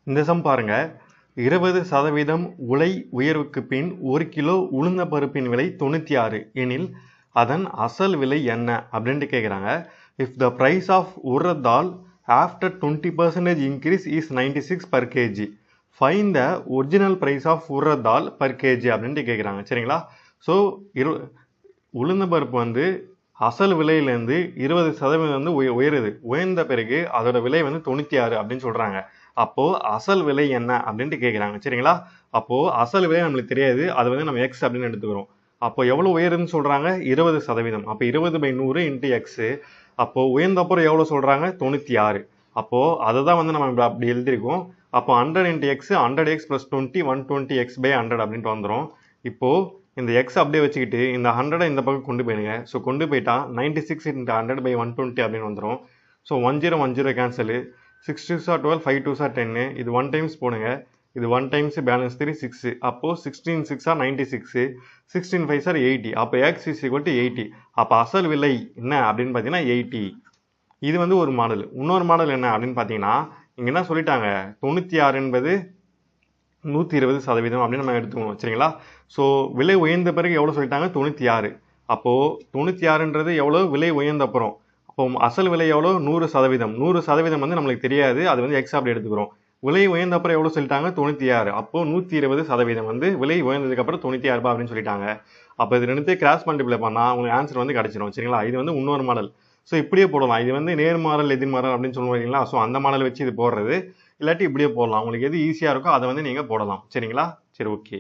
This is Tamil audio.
இந்த சம் பாருங்க. 20% உலை உயர்வுக்கு பின் 1 கிலோ உளுந்த பருப்பின் விலை 96 எனில் அதன் அசல் விலை என்ன அப்படின்ட்டு கேட்குறாங்க. If the price of urad dal after 20% increase is 96 per kg, fine the original price of urad dal per kg அப்படின்ட்டு கேட்குறாங்க. சரிங்களா? ஸோ உளுந்த பருப்பு வந்து அசல் விலையிலேருந்து 20% வந்து உயருது. உயர்ந்த பிறகு அதோட விலை வந்து 96 அப்படின்னு சொல்றாங்க. அப்போ அசல் விலை என்ன அப்படின்ட்டு கேட்குறாங்க. சரிங்களா? அப்போ அசல் விலை நம்மளுக்கு தெரியாது, அது வந்து நம்ம எக்ஸ் அப்படின்னு எடுத்துக்கிறோம். அப்போ எவ்வளவு உயருதுன்னு சொல்றாங்க? 20%. அப்போ 20/100 இன்ட்டு எக்ஸ். அப்போ உயர்ந்தப்புறம் எவ்வளவு சொல்றாங்க? 96. அப்போ அதை தான் வந்து நம்ம அப்படி எழுதியிருக்கோம். அப்போ 100 இன்ட்டு எக்ஸ் 100x + 20 120x/100 அப்படின்ட்டு வந்துடும். இப்போ இந்த எக்ஸ் அப்படியே வச்சுக்கிட்டு இந்த 100 இந்த பக்கம் கொண்டு போயிடுங்க. ஸோ கொண்டு போயிட்டா 96 × 100/120 அப்படின்னு வந்துடும். So 10 10 cancel. 6 2s are 12, 5 2s are 10. இது 1 டைம்ஸ் போடுங்க. இது 1 டைம்ஸ் பேலன்ஸ் 3 6. அப்போ 16 6 are 96, 16 5s are 80. அப்போ x is equal to 80. அப்போ அசல் விலை என்ன அப்படின்னு பார்த்தீங்கன்னா 80. இது வந்து ஒரு மாடல். இன்னொரு மாடல் என்ன அப்படின்னு பார்த்தீங்கன்னா, இங்கே என்ன சொல்லிட்டாங்க? 96 என்பது 120% அப்படின்னு நம்ம எடுத்துக்கணும். சரிங்களா? ஸோ விலை உயர்ந்த பிறகு எவ்வளோ சொல்லிட்டாங்க? 96. அப்போது 96ன்றது எவ்வளோ? விலை உயர்ந்த அப்புறம். அப்போ அசல் விலை எவ்வளோ? 100%. 100% வந்து நம்மளுக்கு தெரியாது, அது வந்து எக்ஸ் அப்படி எடுத்துக்கிறோம். விலை உயர்ந்த அப்புறம் எவ்வளோ சொல்லிட்டாங்க? 96. அப்போது 120% வந்து விலை உயர்ந்ததுக்கப்புறம் 96 ரூபாய் அப்படின்னு சொல்லிட்டாங்க. அப்போ இது ரெண்டுத்தையும் கிராஸ் மல்டிப்ளை பண்ணால் உங்களுக்கு ஆன்சர் வந்து கிடச்சிரும். சரிங்களா? இது வந்து இன்னொரு மாடல். ஸோ இப்படியே போடலாம். இது வந்து நேர்மாறல் எதிர்மாறல் அப்படின்னு சொல்லுவோம் இல்லைங்களா? ஸோ அந்த மாடல் வச்சு இது போடுறது. இல்லாட்டி இப்படியே போடலாம். உங்களுக்கு எது ஈஸியாக இருக்கோ அதை வந்து நீங்கள் போடலாம். சரிங்களா? சரி, ஓகே.